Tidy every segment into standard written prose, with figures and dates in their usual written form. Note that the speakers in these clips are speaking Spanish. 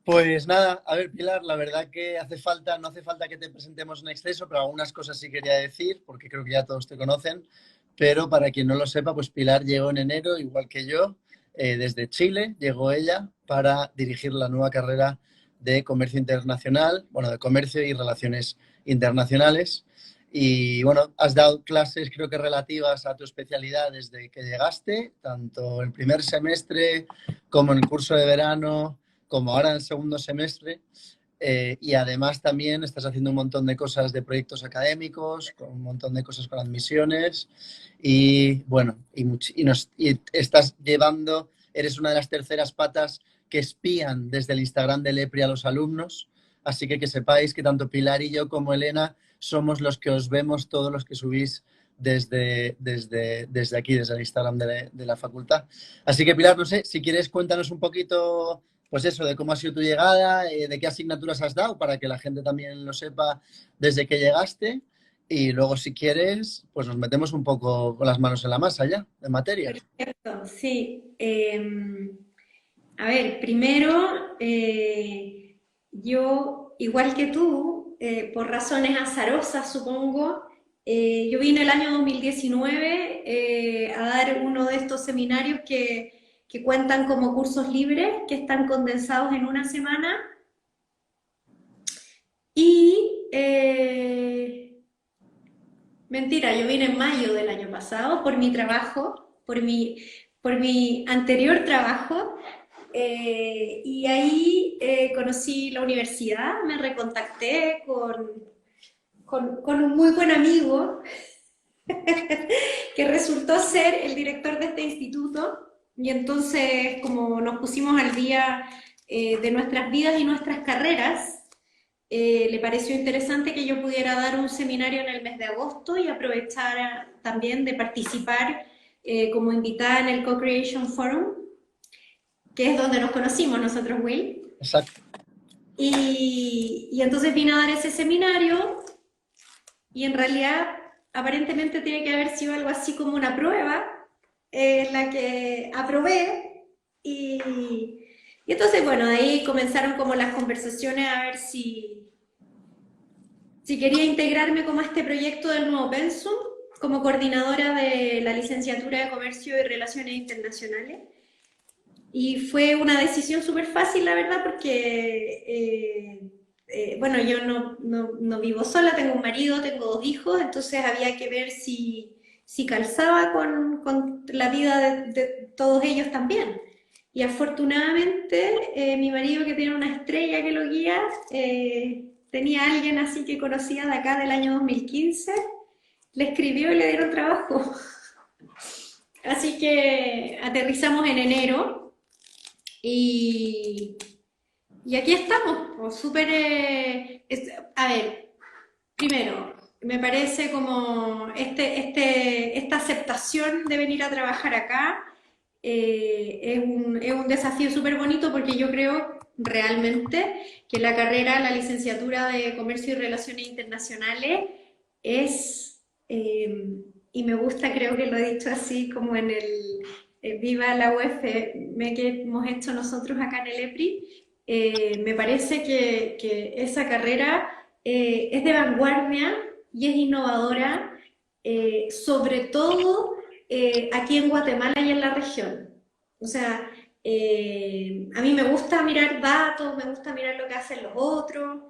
Pues nada, a ver, Pilar, la verdad que no hace falta que te presentemos en exceso, pero algunas cosas sí quería decir, porque creo que ya todos te conocen. Pero para quien no lo sepa, pues Pilar llegó en enero, igual que yo, desde Chile, llegó ella para dirigir la nueva carrera de comercio internacional, bueno, de comercio y relaciones internacionales. Y bueno, has dado clases, creo que relativas a tu especialidad desde que llegaste, tanto el primer semestre como en el curso de verano como ahora en el segundo semestre. Y además también estás haciendo un montón de cosas de proyectos académicos, con un montón de cosas con admisiones y bueno, y estás llevando, eres una de las terceras patas que espían desde el Instagram del EPRI a los alumnos, así que sepáis que tanto Pilar y yo como Elena somos los que os vemos, todos los que subís desde aquí, desde el Instagram de la facultad. Así que Pilar, no sé, si quieres cuéntanos un poquito pues eso, de cómo ha sido tu llegada, de qué asignaturas has dado, para que la gente también lo sepa desde que llegaste. Y luego, si quieres, pues nos metemos un poco con las manos en la masa ya, de materia. Perfecto, sí. A ver, primero, yo, igual que tú, por razones azarosas, supongo, yo vine el año 2019 a dar uno de estos seminarios que cuentan como cursos libres, que están condensados en una semana. Y mentira, yo vine en mayo del año pasado por mi trabajo, por mi anterior trabajo, y ahí conocí la universidad, me recontacté con un muy buen amigo que resultó ser el director de este instituto, y entonces como nos pusimos al día de nuestras vidas y nuestras carreras, le pareció interesante que yo pudiera dar un seminario en el mes de agosto y aprovechar también de participar como invitada en el Co-Creation Forum, que es donde nos conocimos nosotros, Will. Exacto. Y entonces vine a dar ese seminario y en realidad aparentemente tiene que haber sido algo así como una prueba en la que aprobé y entonces bueno, ahí comenzaron como las conversaciones a ver si quería integrarme como a este proyecto del nuevo Pensum, como coordinadora de la licenciatura de Comercio y Relaciones Internacionales. Y fue una decisión súper fácil, la verdad, porque, bueno, yo no vivo sola, tengo un marido, tengo dos hijos, entonces había que ver si calzaba con la vida de todos ellos también. Y afortunadamente, mi marido, que tiene una estrella que lo guía, tenía a alguien así que conocía de acá del año 2015, le escribió y le dieron trabajo. Así que aterrizamos en enero y, y aquí estamos, pues, súper... a ver, primero, me parece como esta aceptación de venir a trabajar acá es un desafío súper bonito porque yo creo realmente que la carrera, la licenciatura de Comercio y Relaciones Internacionales es, y me gusta, creo que lo he dicho así como en el Viva la UF, que hemos hecho nosotros acá en el EPRI, me parece que esa carrera es de vanguardia y es innovadora, sobre todo aquí en Guatemala y en la región. O sea, a mí me gusta mirar datos, me gusta mirar lo que hacen los otros,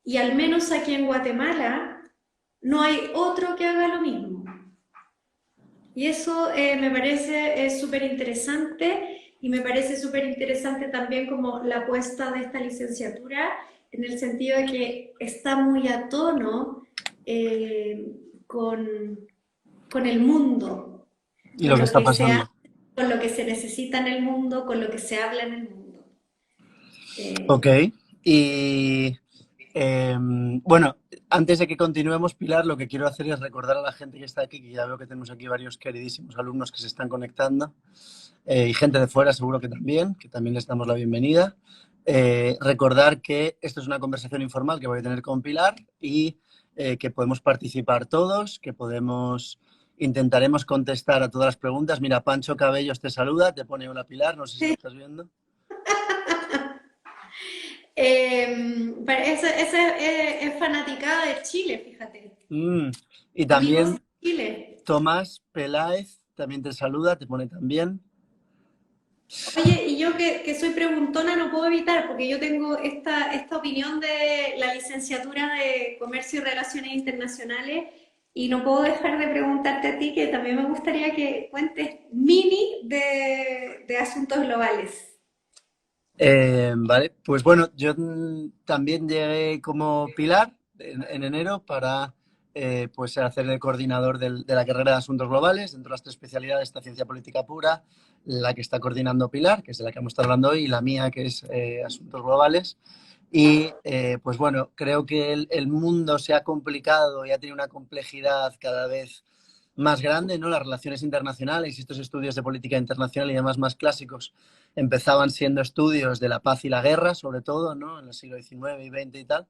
y al menos aquí en Guatemala no hay otro que haga lo mismo. Y eso me parece súper interesante y me parece súper interesante también como la apuesta de esta licenciatura en el sentido de que está muy a tono eh, con, con el mundo, Y lo que está pasando. con lo que se necesita en el mundo, con lo que se habla en el mundo. Ok. Eh, Y bueno, antes de que continuemos, Pilar, lo que quiero hacer es recordar a la gente que está aquí, que ya veo que tenemos aquí varios queridísimos alumnos que se están conectando, y gente de fuera seguro que también les damos la bienvenida. Recordar que esto es una conversación informal que voy a tener con Pilar y que podemos participar todos, que intentaremos contestar a todas las preguntas. Mira, Pancho Cabellos te saluda, te pone hola Pilar, no sé si lo estás viendo. Esa es fanaticada de Chile, fíjate. Mm, Y Amigos también de Chile. Tomás Peláez también te saluda, te pone también. Oye, y yo que soy preguntona no puedo evitar, porque yo tengo esta opinión de la licenciatura de Comercio y Relaciones Internacionales y no puedo dejar de preguntarte a ti, que también me gustaría que cuentes mini de asuntos globales. Vale, pues bueno, yo también llegué como pilar en enero para pues hacer el coordinador de la carrera de Asuntos Globales. Dentro de las tres especialidades está Ciencia Política Pura, la que está coordinando Pilar, que es de la que vamos a estar hablando hoy, y la mía, que es Asuntos Globales. Y pues bueno, creo que el mundo se ha complicado y ha tenido una complejidad cada vez más grande, ¿no? Las relaciones internacionales y estos estudios de política internacional y demás más clásicos empezaban siendo estudios de la paz y la guerra, sobre todo, ¿no? En el siglo XIX y XX y tal,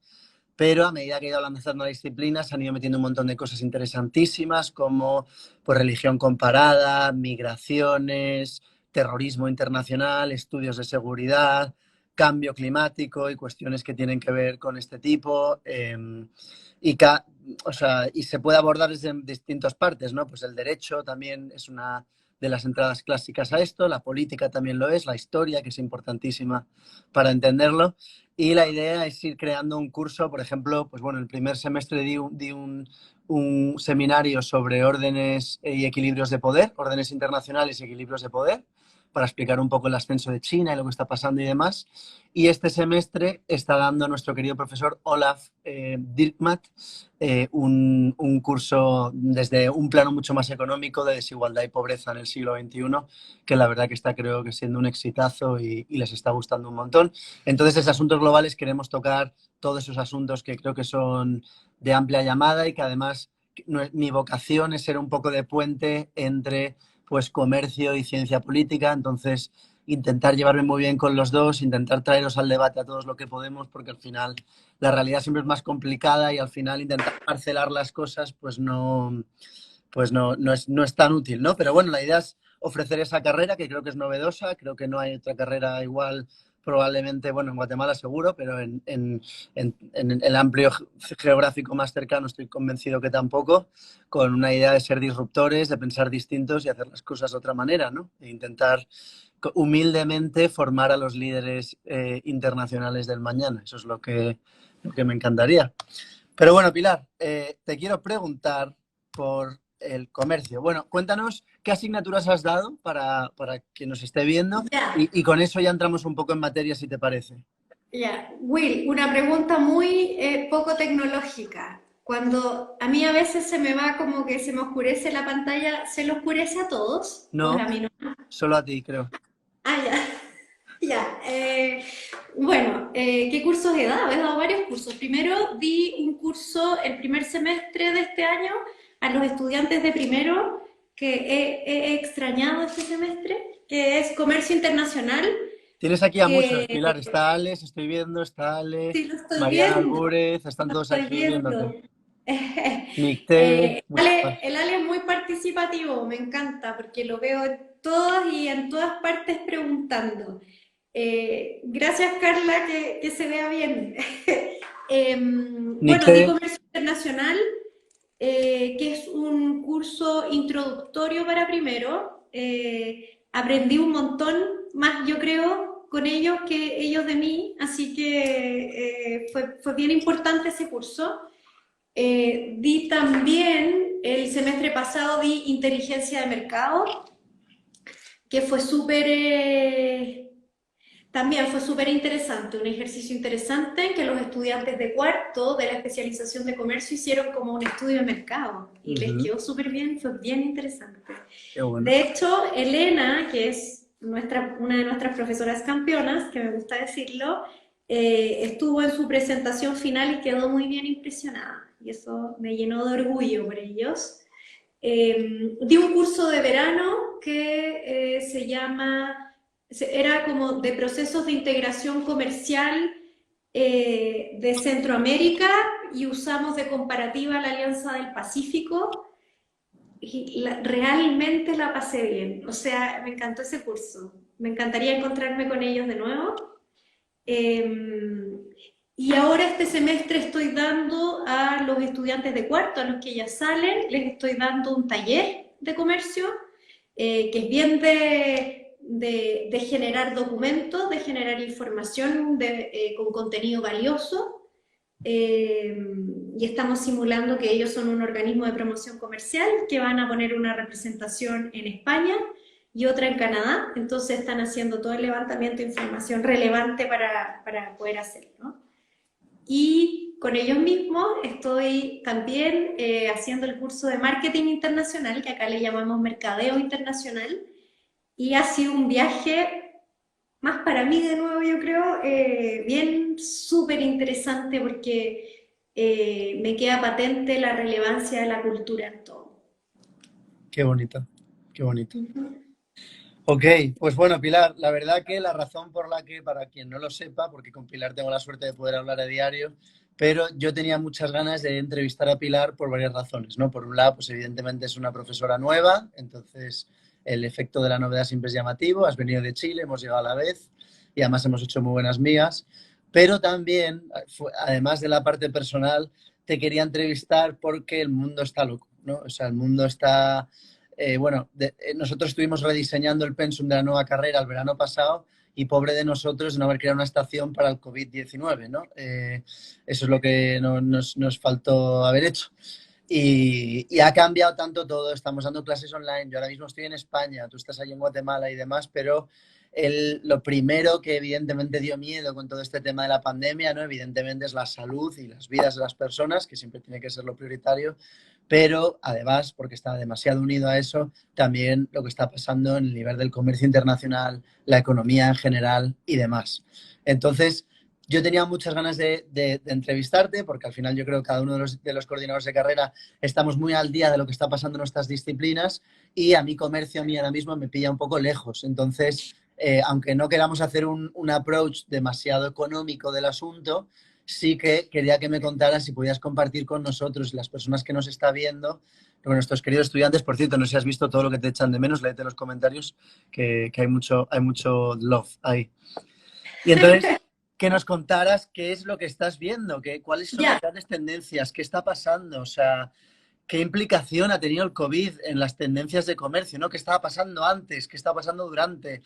pero a medida que ha ido avanzando la disciplina se han ido metiendo un montón de cosas interesantísimas como pues, religión comparada, migraciones, terrorismo internacional, estudios de seguridad, cambio climático y cuestiones que tienen que ver con este tipo. Y, o sea, y se puede abordar desde distintas partes, ¿no? Pues el derecho también es una de las entradas clásicas a esto, la política también lo es, la historia, que es importantísima para entenderlo. Y la idea es ir creando un curso, por ejemplo, pues bueno, el primer semestre un seminario sobre órdenes y equilibrios de poder, órdenes internacionales y equilibrios de poder, para explicar un poco el ascenso de China y lo que está pasando y demás. Y este semestre está dando nuestro querido profesor Olaf Dirkmatt un curso desde un plano mucho más económico de desigualdad y pobreza en el siglo XXI, que la verdad que está creo que siendo un exitazo y les está gustando un montón. Entonces, desde Asuntos Globales queremos tocar todos esos asuntos que creo que son de amplia llamada y que además mi vocación es ser un poco de puente entre pues comercio y ciencia política, entonces intentar llevarme muy bien con los dos, intentar traeros al debate a todos lo que podemos, porque al final la realidad siempre es más complicada y al final intentar parcelar las cosas no es tan útil, ¿no? Pero bueno, la idea es ofrecer esa carrera que creo que es novedosa, creo que no hay otra carrera igual probablemente, bueno, en Guatemala seguro, pero en el amplio geográfico más cercano estoy convencido que tampoco, con una idea de ser disruptores, de pensar distintos y hacer las cosas de otra manera, ¿no? E intentar humildemente formar a los líderes internacionales del mañana. Eso es lo que me encantaría. Pero bueno, Pilar, te quiero preguntar por el comercio. Bueno, cuéntanos qué asignaturas has dado para quien nos esté viendo Ya, y con eso ya entramos un poco en materia, si te parece. ya. Will, una pregunta muy poco tecnológica. Cuando a mí a veces se me va como que se me oscurece la pantalla, ¿se le oscurece a todos? ¿O No, a mí no? solo a ti, creo. Ah, ya. Ya. Bueno, ¿qué cursos he dado? He dado varios cursos. Primero di un curso el primer semestre de este año a los estudiantes de primero, que he extrañado este semestre, que es Comercio Internacional, Tienes aquí a muchos, que Pilar. Está Alex, estoy viendo, está Ale, sí lo estoy Mariana viendo, Albúrez, están lo todos estoy aquí viéndote. viendo. Nicté, muchos más. El Ale es muy participativo, me encanta, porque lo veo en todas y en todas partes preguntando. Gracias, Carla, que se vea bien. Bueno, di Nicté, Comercio Internacional, que es un curso introductorio para primero. Aprendí un montón más, yo creo, con ellos que ellos de mí, así que fue bien importante ese curso. Di también, el semestre pasado di inteligencia de mercado, que fue también fue súper interesante, un ejercicio interesante que los estudiantes de cuarto de la especialización de comercio hicieron como un estudio de mercado y les uh-huh, quedó súper bien, fue bien interesante. qué bueno. De hecho, Elena, que es una de nuestras profesoras campeonas, que me gusta decirlo, estuvo en su presentación final y quedó muy bien impresionada. Y eso me llenó de orgullo por ellos. Di un curso de verano que se llama, era como de procesos de integración comercial de Centroamérica y usamos de comparativa la Alianza del Pacífico y realmente la pasé bien, o sea, me encantó ese curso, me encantaría encontrarme con ellos de nuevo. Y ahora este semestre estoy dando a los estudiantes de cuarto, a los que ya salen, les estoy dando un taller de comercio, que es bien de generar documentos, de generar información con contenido valioso. Y estamos simulando que ellos son un organismo de promoción comercial que van a poner una representación en España y otra en Canadá, entonces están haciendo todo el levantamiento de información relevante para poder hacerlo, ¿no? Y con ellos mismos estoy también haciendo el curso de marketing internacional, que acá le llamamos mercadeo internacional, y ha sido un viaje más para mí de nuevo, yo creo, bien súper interesante porque me queda patente la relevancia de la cultura en todo. Qué bonito, qué bonito. Uh -huh. Ok, pues bueno, Pilar, la verdad que la razón por la que, para quien no lo sepa, porque con Pilar tengo la suerte de poder hablar a diario, pero yo tenía muchas ganas de entrevistar a Pilar por varias razones, ¿no? Por un lado, pues evidentemente es una profesora nueva, entonces el efecto de la novedad siempre es llamativo, has venido de Chile, hemos llegado a la vez y además hemos hecho muy buenas migas, pero también, además de la parte personal, te quería entrevistar porque el mundo está loco, ¿no? O sea, el mundo está nosotros estuvimos rediseñando el pensum de la nueva carrera el verano pasado y pobre de nosotros de no haber creado una estación para el COVID-19, ¿no? Eso es lo que nos faltó haber hecho. Y ha cambiado tanto todo, estamos dando clases online, yo ahora mismo estoy en España, tú estás ahí en Guatemala y demás, pero lo primero que evidentemente dio miedo con todo este tema de la pandemia, ¿no? Evidentemente es la salud y las vidas de las personas, que siempre tiene que ser lo prioritario, pero además, porque está demasiado unido a eso, también lo que está pasando en el nivel del comercio internacional, la economía en general y demás. Entonces, yo tenía muchas ganas de entrevistarte, porque al final yo creo que cada uno de los coordinadores de carrera estamos muy al día de lo que está pasando en nuestras disciplinas y a mi comercio, a mí ahora mismo me pilla un poco lejos. Entonces, aunque no queramos hacer un approach demasiado económico del asunto, sí que quería que me contaras si podías compartir con nosotros y las personas que nos está viendo, con nuestros queridos estudiantes. Por cierto, no sé si has visto todo lo que te echan de menos, léete los comentarios, que hay mucho love ahí. Y entonces, que nos contaras qué es lo que estás viendo, cuáles son las grandes tendencias, qué está pasando, o sea, qué implicación ha tenido el COVID en las tendencias de comercio, ¿no? ¿Qué estaba pasando antes? ¿Qué estaba pasando durante?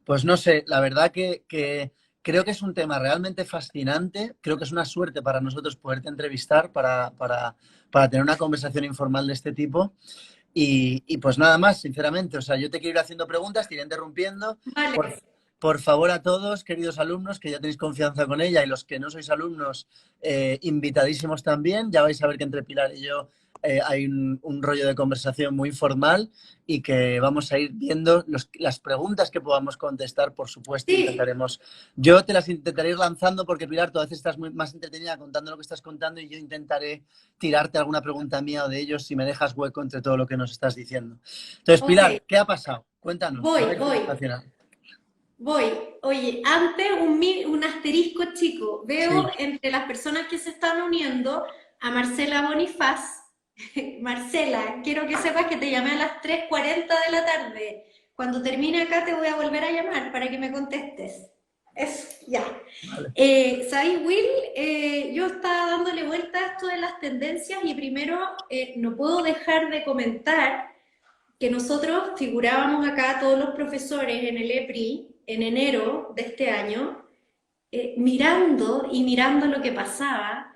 Pues no sé, la verdad que creo que es un tema realmente fascinante, creo que es una suerte para nosotros poderte entrevistar para tener una conversación informal de este tipo. Y pues nada más, sinceramente, o sea, yo te quiero ir haciendo preguntas, te iré interrumpiendo. Vale. Por favor, a todos, queridos alumnos, que ya tenéis confianza con ella y los que no sois alumnos, invitadísimos también. Ya vais a ver que entre Pilar y yo hay un rollo de conversación muy formal y que vamos a ir viendo las preguntas que podamos contestar, por supuesto, Sí. intentaremos. Yo te las intentaré ir lanzando porque, Pilar, tú a veces estás más entretenida contando lo que estás contando y yo intentaré tirarte alguna pregunta mía o de ellos si me dejas hueco entre todo lo que nos estás diciendo. Entonces, Pilar, ¿qué ha pasado? Cuéntanos. Voy. Oye, antes un asterisco chico. Veo entre las personas que se están uniendo a Marcela Bonifaz. Marcela, quiero que sepas que te llamé a las 3:40 de la tarde. Cuando termine acá te voy a volver a llamar para que me contestes. Eso, ya. Vale. ¿Sabéis, Will? Yo estaba dándole vuelta a esto de las tendencias y primero no puedo dejar de comentar que nosotros figurábamos acá, todos los profesores, en el EPRI, en enero de este año, mirando lo que pasaba,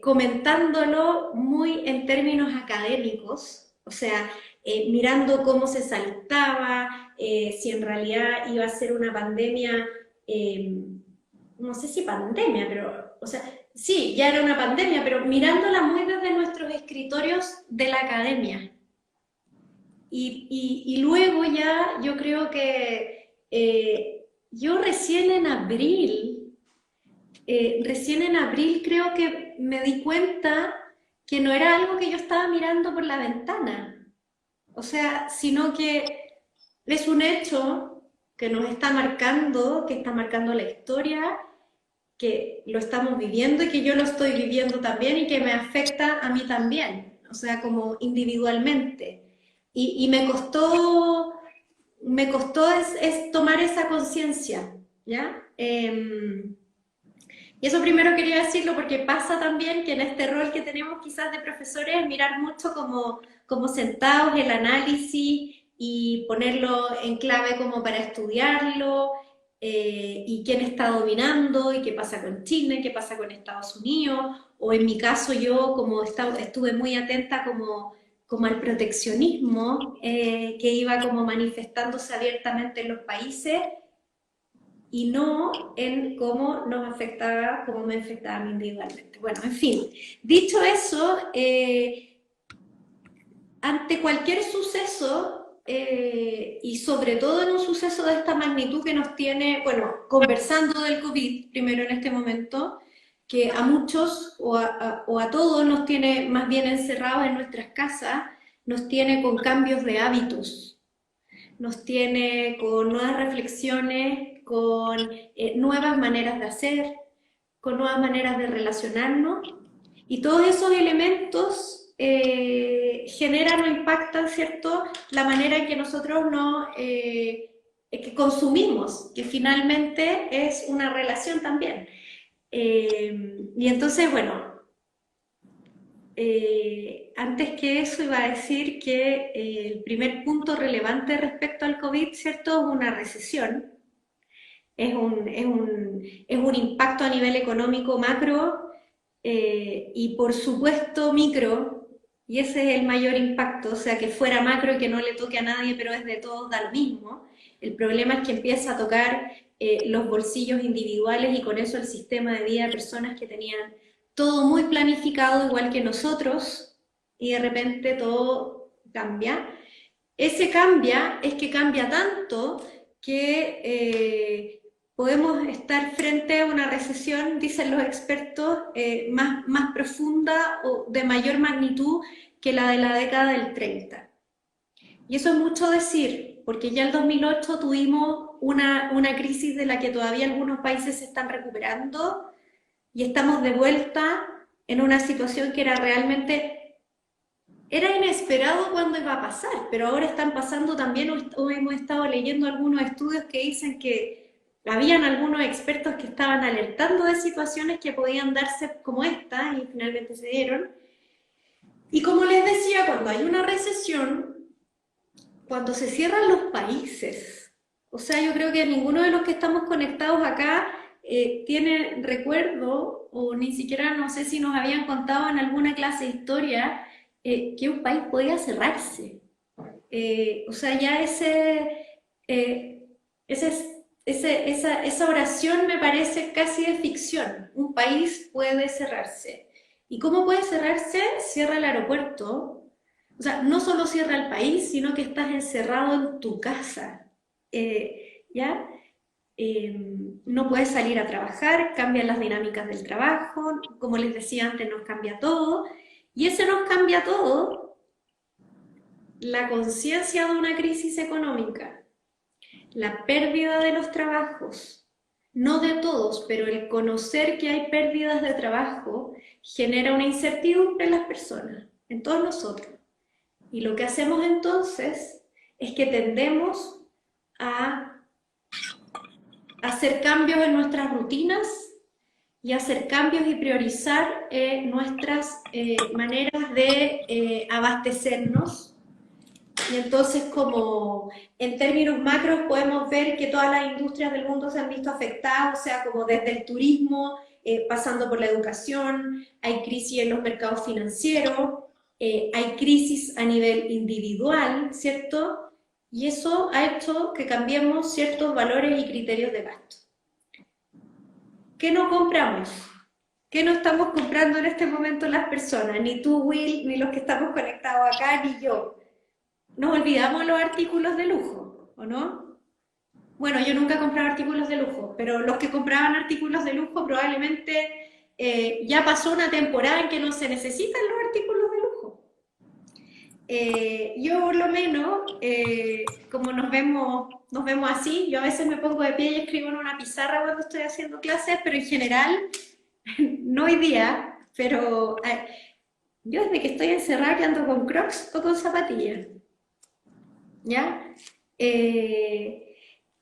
comentándolo muy en términos académicos, o sea, mirando cómo se saltaba, si en realidad iba a ser una pandemia, no sé si pandemia, pero, o sea, sí, ya era una pandemia, pero mirándola muy desde nuestros escritorios de la academia. Y luego ya yo creo que yo recién en abril creo que me di cuenta que no era algo que yo estaba mirando por la ventana, o sea, sino que es un hecho que nos está marcando, que está marcando la historia, que lo estamos viviendo y que yo lo estoy viviendo también y que me afecta a mí también, o sea, como individualmente. Y me costó es tomar esa conciencia, ¿ya? Y eso primero quería decirlo porque pasa también que en este rol que tenemos quizás de profesores, mirar mucho como sentados el análisis y ponerlo en clave como para estudiarlo, y quién está dominando y qué pasa con China, qué pasa con Estados Unidos, o en mi caso yo como estuve muy atenta como al proteccionismo, que iba como manifestándose abiertamente en los países y no en cómo nos afectaba, cómo me afectaba a mí individualmente. Bueno, en fin, dicho eso, ante cualquier suceso, y sobre todo en un suceso de esta magnitud que nos tiene, bueno, conversando del COVID primero en este momento, que a muchos o a todos nos tiene más bien encerrados en nuestras casas, nos tiene con cambios de hábitos, nos tiene con nuevas reflexiones, con nuevas maneras de hacer, con nuevas maneras de relacionarnos, y todos esos elementos generan o impactan, ¿cierto?, la manera en que nosotros que consumimos, que finalmente es una relación también. Y entonces, bueno, antes que eso iba a decir que el primer punto relevante respecto al COVID, ¿cierto?, es una recesión, es un impacto a nivel económico macro, y por supuesto micro, y ese es el mayor impacto, o sea, que fuera macro y que no le toque a nadie, pero es de todos, da lo mismo. El problema es que empieza a tocar los bolsillos individuales y con eso el sistema de vida de personas que tenían todo muy planificado, igual que nosotros, y de repente todo cambia. Ese cambia es que cambia tanto que podemos estar frente a una recesión, dicen los expertos, más profunda o de mayor magnitud que la de la década del 30. Y eso es mucho decir, porque ya el 2008 tuvimos una crisis de la que todavía algunos países se están recuperando y estamos de vuelta en una situación que era realmente, era inesperado cuándo iba a pasar, pero ahora están pasando también, o hemos estado leyendo algunos estudios que dicen que habían algunos expertos que estaban alertando de situaciones que podían darse como esta y finalmente se dieron. Y como les decía, cuando hay una recesión, cuando se cierran los países, o sea, yo creo que ninguno de los que estamos conectados acá tiene recuerdo, o ni siquiera no sé si nos habían contado en alguna clase de historia, que un país podía cerrarse. O sea, ya esa oración me parece casi de ficción. Un país puede cerrarse. ¿Y cómo puede cerrarse? Cierra el aeropuerto. O sea, no solo cierra el país, sino que estás encerrado en tu casa. ¿Ya? No puedes salir a trabajar, cambian las dinámicas del trabajo, como les decía antes, nos cambia todo. Y ese nos cambia todo, la conciencia de una crisis económica, la pérdida de los trabajos, no de todos, pero el conocer que hay pérdidas de trabajo genera una incertidumbre en las personas, en todos nosotros. Y lo que hacemos entonces es que tendemos a hacer cambios en nuestras rutinas y hacer cambios y priorizar nuestras maneras de abastecernos. Y entonces, como en términos macros podemos ver que todas las industrias del mundo se han visto afectadas, o sea, como desde el turismo, pasando por la educación, hay crisis en los mercados financieros, hay crisis a nivel individual, ¿cierto? Y eso ha hecho que cambiemos ciertos valores y criterios de gasto. ¿Qué no compramos? ¿Qué no estamos comprando en este momento las personas? Ni tú, Will, ni los que estamos conectados acá, ni yo. Nos olvidamos de los artículos de lujo, ¿o no? Bueno, yo nunca he comprado artículos de lujo, pero los que compraban artículos de lujo probablemente ya pasó una temporada en que no se necesitan los artículos de lujo. Yo por lo menos, como nos vemos así, yo a veces me pongo de pie y escribo en una pizarra cuando estoy haciendo clases, pero en general, no hoy día, pero yo desde que estoy encerrada que ando con Crocs o con zapatillas. ¿Ya?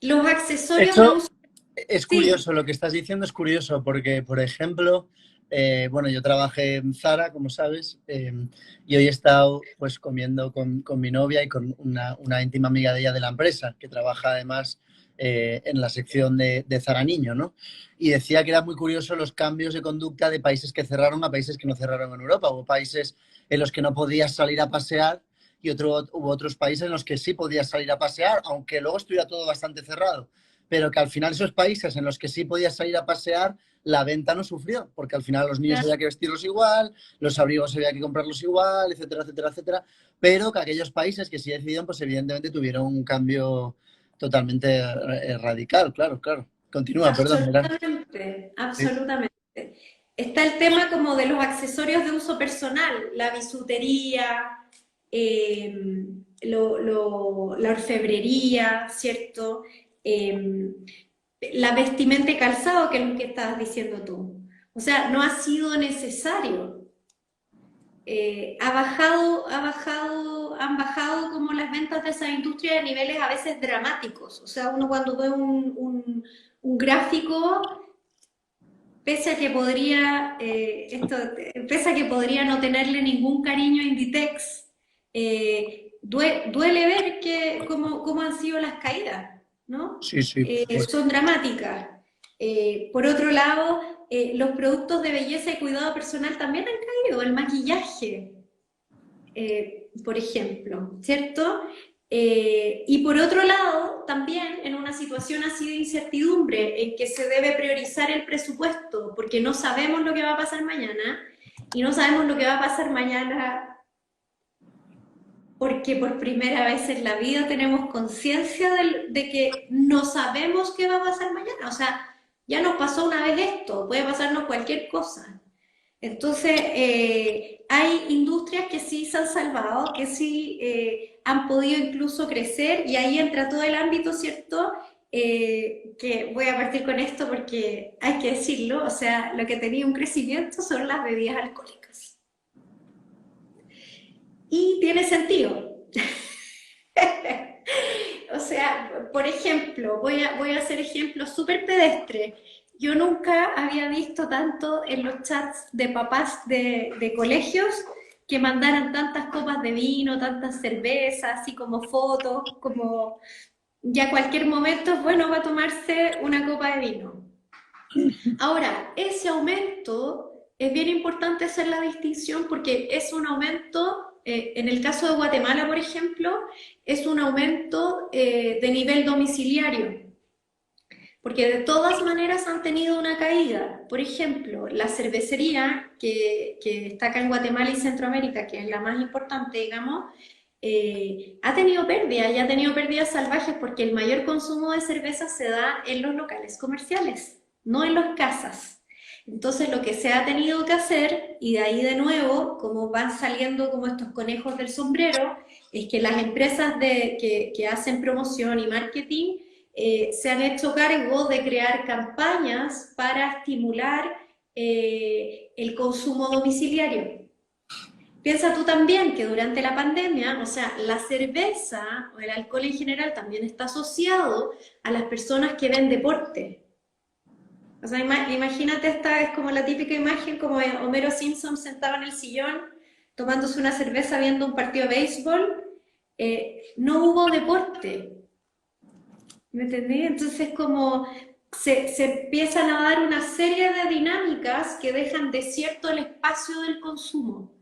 Los accesorios de Eso, uso. Es Sí, curioso lo que estás diciendo, es curioso porque, por ejemplo, bueno, yo trabajé en Zara, como sabes, y hoy he estado pues comiendo con mi novia y con una íntima amiga de ella de la empresa, que trabaja además en la sección de Zara Niño, ¿no? Y decía que era muy curioso los cambios de conducta de países que cerraron a países que no cerraron en Europa. Hubo países en los que no podías salir a pasear y hubo otros países en los que sí podías salir a pasear, aunque luego estuviera todo bastante cerrado, pero que al final esos países en los que sí podías salir a pasear, la venta no sufrió, porque al final los niños había que vestirlos igual, los abrigos había que comprarlos igual, etcétera, etcétera, etcétera, pero que aquellos países que sí decidieron, pues evidentemente tuvieron un cambio totalmente radical, claro, claro. Continúa, perdón, Milán. absolutamente, Sí, absolutamente. Está el tema como de los accesorios de uso personal, la bisutería, eh, la orfebrería, ¿cierto? Eh, la vestimenta y calzado, que es lo que estabas diciendo tú. O sea, no ha sido necesario. Han bajado como las ventas de esa industria a niveles a veces dramáticos. O sea, uno cuando ve un gráfico, pese a que pese a que podría no tenerle ningún cariño a Inditex, duele ver cómo han sido las caídas, ¿no? sí, sí, por supuesto. Son dramáticas. Por otro lado, los productos de belleza y cuidado personal también han caído, el maquillaje, por ejemplo, ¿cierto? Y por otro lado, también en una situación así de incertidumbre, en que se debe priorizar el presupuesto, porque no sabemos lo que va a pasar mañana, y no sabemos lo que va a pasar mañana porque por primera vez en la vida tenemos conciencia de que no sabemos qué va a pasar mañana. O sea, ya nos pasó una vez esto, puede pasarnos cualquier cosa. Entonces, hay industrias que sí se han salvado, que sí han podido incluso crecer, y ahí entra todo el ámbito, ¿cierto? Que voy a partir con esto porque hay que decirlo, o sea, lo que tenía un crecimiento son las bebidas alcohólicas. Y tiene sentido. O sea, por ejemplo, voy a hacer ejemplos súper pedestres. Yo nunca había visto tanto en los chats de papás de colegios que mandaran tantas copas de vino, tantas cervezas, así como fotos, como ya cualquier momento es bueno va a tomarse una copa de vino. Ahora, ese aumento es bien importante hacer la distinción porque es un aumento, en el caso de Guatemala, por ejemplo, es un aumento de nivel domiciliario, porque de todas maneras han tenido una caída. Por ejemplo, la cervecería que está acá en Guatemala y Centroamérica, que es la más importante, digamos, ha tenido pérdidas y ha tenido pérdidas salvajes porque el mayor consumo de cerveza se da en los locales comerciales, no en las casas. Entonces lo que se ha tenido que hacer, y de ahí de nuevo, como van saliendo como estos conejos del sombrero, es que las empresas que hacen promoción y marketing se han hecho cargo de crear campañas para estimular el consumo domiciliario. Piensa tú también que durante la pandemia, o sea, la cerveza o el alcohol en general también está asociado a las personas que ven deporte. O sea, imagínate, esta es como la típica imagen como de Homero Simpson sentado en el sillón tomándose una cerveza viendo un partido de béisbol. No hubo deporte, ¿me entendí? Entonces como se empiezan a dar una serie de dinámicas que dejan desierto el espacio del consumo.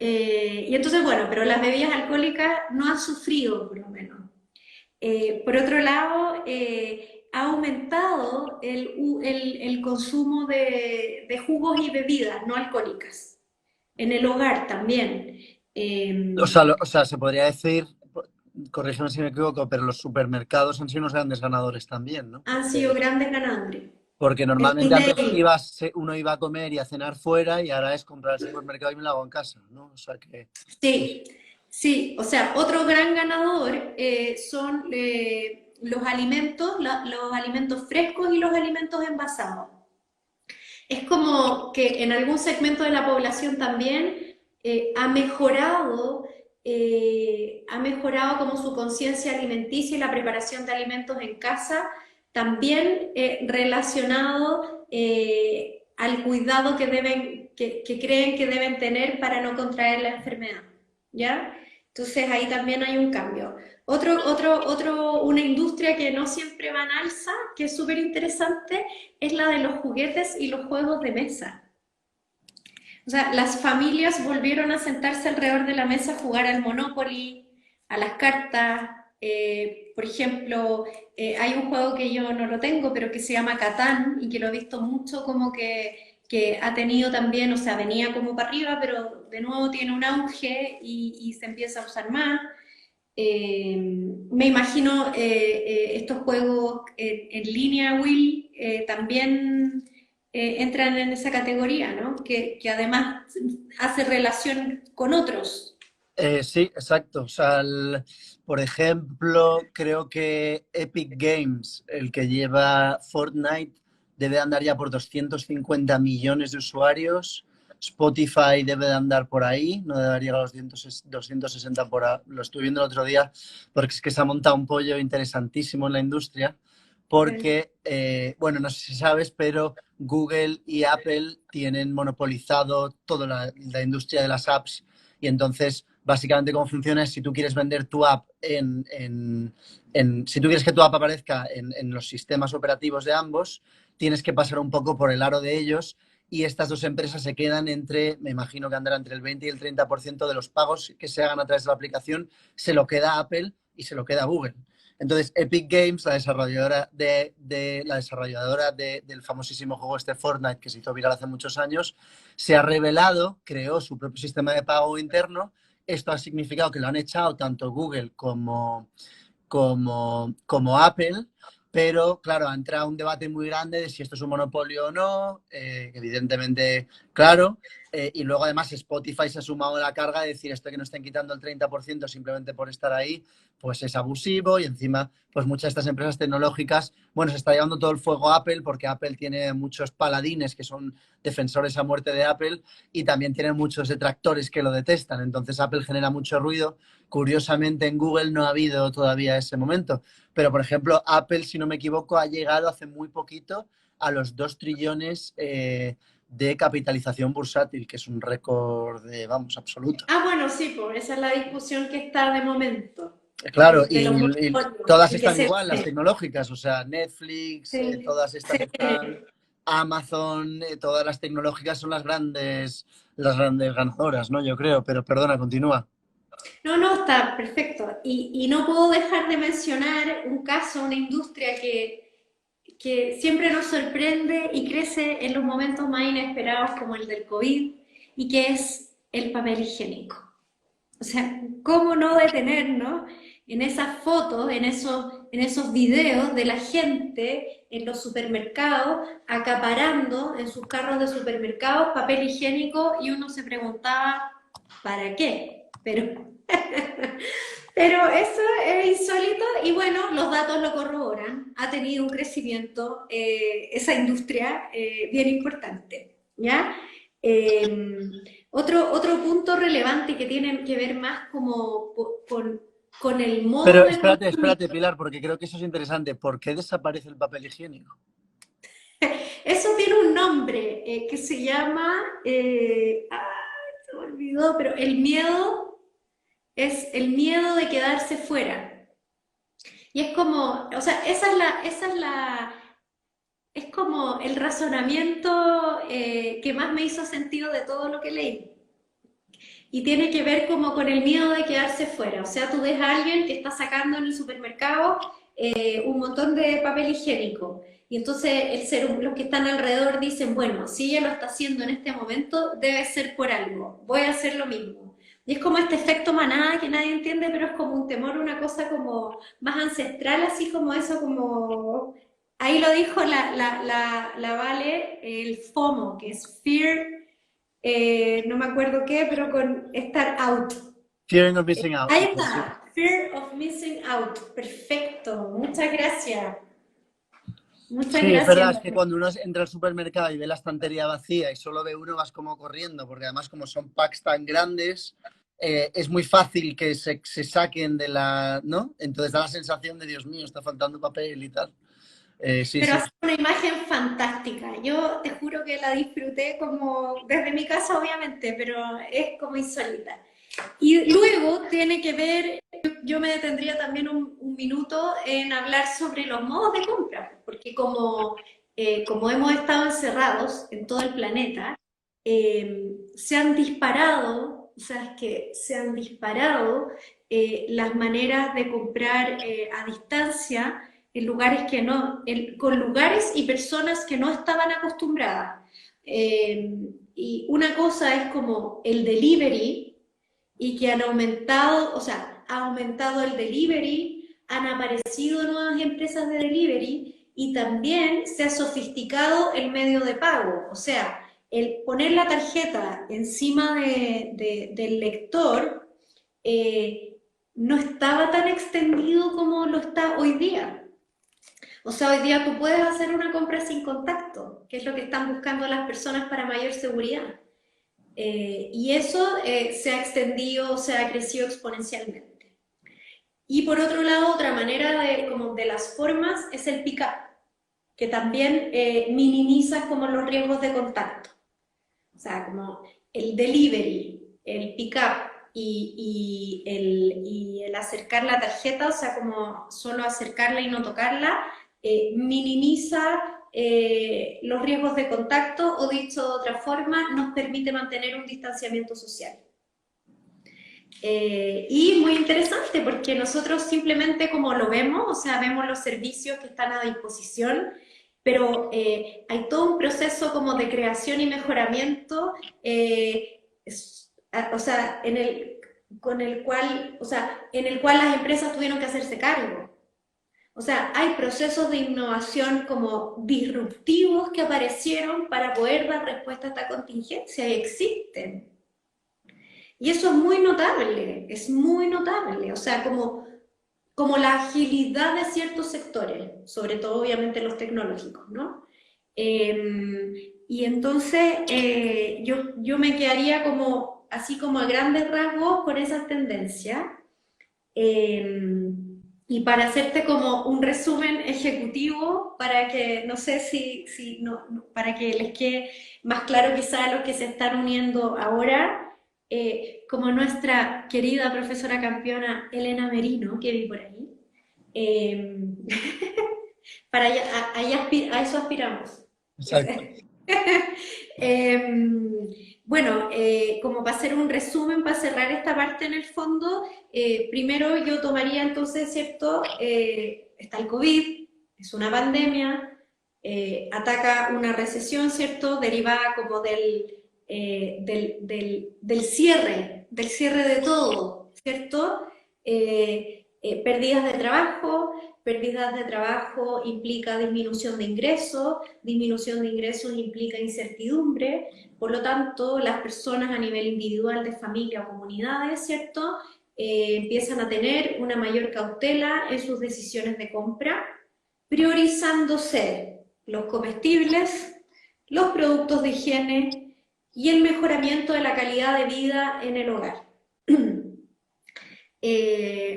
Y entonces, bueno, pero las bebidas alcohólicas no han sufrido, por lo menos. Por otro lado, ha aumentado el consumo de jugos y bebidas no alcohólicas. En el hogar también. O sea, se podría decir, corrígeme si me equivoco, pero los supermercados han sido unos grandes ganadores también, ¿no? Han sido grandes ganadores. Porque El normalmente antes retail. uno iba a comer y a cenar fuera y ahora es comprar al supermercado y me lo hago en casa, ¿no? O sea que, Sí, sí, o sea, otro gran ganador son los alimentos frescos y los alimentos envasados. Es como que en algún segmento de la población también ha mejorado como su conciencia alimenticia y la preparación de alimentos en casa, también relacionado al cuidado que creen que deben tener para no contraer la enfermedad, ¿ya? Entonces ahí también hay un cambio. Una industria que no siempre va en alza, que es súper interesante, es la de los juguetes y los juegos de mesa. O sea, las familias volvieron a sentarse alrededor de la mesa a jugar al Monopoly, a las cartas. Por ejemplo, hay un juego que yo no lo tengo, pero que se llama Catán y que lo he visto mucho como que ha tenido también, o sea, venía como para arriba, pero de nuevo tiene un auge y se empieza a usar más. Me imagino estos juegos en línea, Will, también entran en esa categoría, ¿no? Que además hace relación con otros. Sí, exacto. O sea, por ejemplo, creo que Epic Games, el que lleva Fortnite, debe andar ya por 250 millones de usuarios. Spotify debe de andar por ahí, no debe llegar a los 260 por ahí. Lo estuve viendo el otro día porque es que se ha montado un pollo interesantísimo en la industria. Porque, bueno, no sé si sabes, pero Google y Apple tienen monopolizado toda la industria de las apps y entonces básicamente cómo funciona es si tú quieres vender tu app si tú quieres que tu app aparezca en los sistemas operativos de ambos, tienes que pasar un poco por el aro de ellos y estas dos empresas se quedan me imagino que andará entre el 20 y el 30% de los pagos que se hagan a través de la aplicación, se lo queda Apple y se lo queda Google. Entonces, Epic Games, la desarrolladora del famosísimo juego este Fortnite, que se hizo viral hace muchos años, se ha revelado, creó su propio sistema de pago interno. Esto ha significado que lo han echado tanto Google como Apple, pero claro, ha entrado un debate muy grande de si esto es un monopolio o no, evidentemente, claro, y luego además Spotify se ha sumado a la carga de decir esto que nos están quitando el 30% simplemente por estar ahí, pues es abusivo y encima, pues muchas de estas empresas tecnológicas, bueno, se está llevando todo el fuego a Apple porque Apple tiene muchos paladines que son defensores a muerte de Apple y también tiene muchos detractores que lo detestan, entonces Apple genera mucho ruido. Curiosamente, en Google no ha habido todavía ese momento. Pero, por ejemplo, Apple, si no me equivoco, ha llegado hace muy poquito a los 2 trillones de capitalización bursátil, que es un récord de, vamos, absoluto. Ah, bueno, sí, pues esa es la discusión que está de momento, Claro, de los y monopolios, todas en que están se igual, las vende. tecnológicas, o sea, Netflix, Sí, todas estas están, sí. Amazon, todas las tecnológicas son las grandes ganadoras, ¿no? Yo creo, pero perdona, continúa. No, no, está perfecto. Y no puedo dejar de mencionar un caso, una industria que siempre nos sorprende y crece en los momentos más inesperados como el del COVID y que es el papel higiénico. O sea, ¿cómo no detenernos en esas fotos, en esos videos de la gente en los supermercados acaparando en sus carros de supermercados papel higiénico y uno se preguntaba, ¿para qué? Pero eso es insólito y bueno, los datos lo corroboran. Ha tenido un crecimiento esa industria bien importante, ¿ya? Eh, otro punto relevante que tiene que ver más como con el Pero modo de espérate, consumir. Pilar, porque creo que eso es interesante. ¿Por qué desaparece el papel higiénico? Eso tiene un nombre que se llama, se me olvidó, pero el miedo es el miedo de quedarse fuera. Y es como, o sea, es como el razonamiento que más me hizo sentido de todo lo que leí. Y tiene que ver como con el miedo de quedarse fuera. O sea, tú ves a alguien que está sacando en el supermercado un montón de papel higiénico. Y entonces los que están alrededor dicen, bueno, si ella lo está haciendo en este momento, debe ser por algo. Voy a hacer lo mismo. Y es como este efecto manada que nadie entiende, pero es como un temor, una cosa como más ancestral, así como eso, como... Ahí lo dijo la Vale, el FOMO, que es Fear no me acuerdo qué, pero con estar out. Fearing of missing out. Ahí Pues sí. está, fear of missing out. Perfecto, muchas gracias. Muchas Sí, es verdad, es gracias. que cuando uno entra al supermercado y ve la estantería vacía y solo ve uno, vas como corriendo, porque además como son packs tan grandes, es muy fácil que se saquen de la, ¿no? Entonces da la sensación de, Dios mío, está faltando papel y tal. Sí, Pero sí. hace una imagen fantástica. Yo te juro que la disfruté como desde mi casa, obviamente, pero es como insólita. Y luego tiene que ver, yo me detendría también un minuto en hablar sobre los modos de compra, porque como hemos estado encerrados en todo el planeta, se han disparado, o sea, es que se han disparado las maneras de comprar a distancia en lugares que no, con lugares y personas que no estaban acostumbradas. Y una cosa es como el delivery, y que han aumentado, o sea, ha aumentado el delivery, han aparecido nuevas empresas de delivery y también se ha sofisticado el medio de pago. O sea, el poner la tarjeta encima del lector no estaba tan extendido como lo está hoy día. O sea, hoy día tú puedes hacer una compra sin contacto, que es lo que están buscando las personas para mayor seguridad. Y eso se ha extendido, se ha crecido exponencialmente. Y por otro lado, otra manera como de las formas es el pick-up, que también minimiza como los riesgos de contacto. O sea, como el delivery, el pick-up y el acercar la tarjeta, o sea, como solo acercarla y no tocarla, minimiza los riesgos de contacto o dicho de otra forma, nos permite mantener un distanciamiento social. Y muy interesante porque nosotros simplemente como lo vemos, o sea, vemos los servicios que están a disposición, pero hay todo un proceso como de creación y mejoramiento, o sea, con el cual, o sea, en el cual las empresas tuvieron que hacerse cargo. O sea, hay procesos de innovación como disruptivos que aparecieron para poder dar respuesta a esta contingencia y existen. Y eso es muy notable, o sea, como la agilidad de ciertos sectores, sobre todo obviamente los tecnológicos, ¿no? Y entonces yo me quedaría como, así como a grandes rasgos con esas tendencias. Eh, y para hacerte como un resumen ejecutivo, para que, no sé si no, para que les quede más claro quizá a los que se están uniendo ahora, como nuestra querida profesora campeona Elena Merino, que vi por ahí, eh, para a eso aspiramos. Exacto. Bueno, como para hacer un resumen, para cerrar esta parte en el fondo, primero yo tomaría entonces, ¿cierto? Está el COVID, es una pandemia, ataca una recesión, ¿cierto? Derivada como del cierre de todo, ¿cierto? Pérdidas de trabajo implica disminución de ingresos implica incertidumbre, por lo tanto, las personas a nivel individual de familia o comunidades, ¿cierto? Empiezan a tener una mayor cautela en sus decisiones de compra, priorizándose los comestibles, los productos de higiene y el mejoramiento de la calidad de vida en el hogar.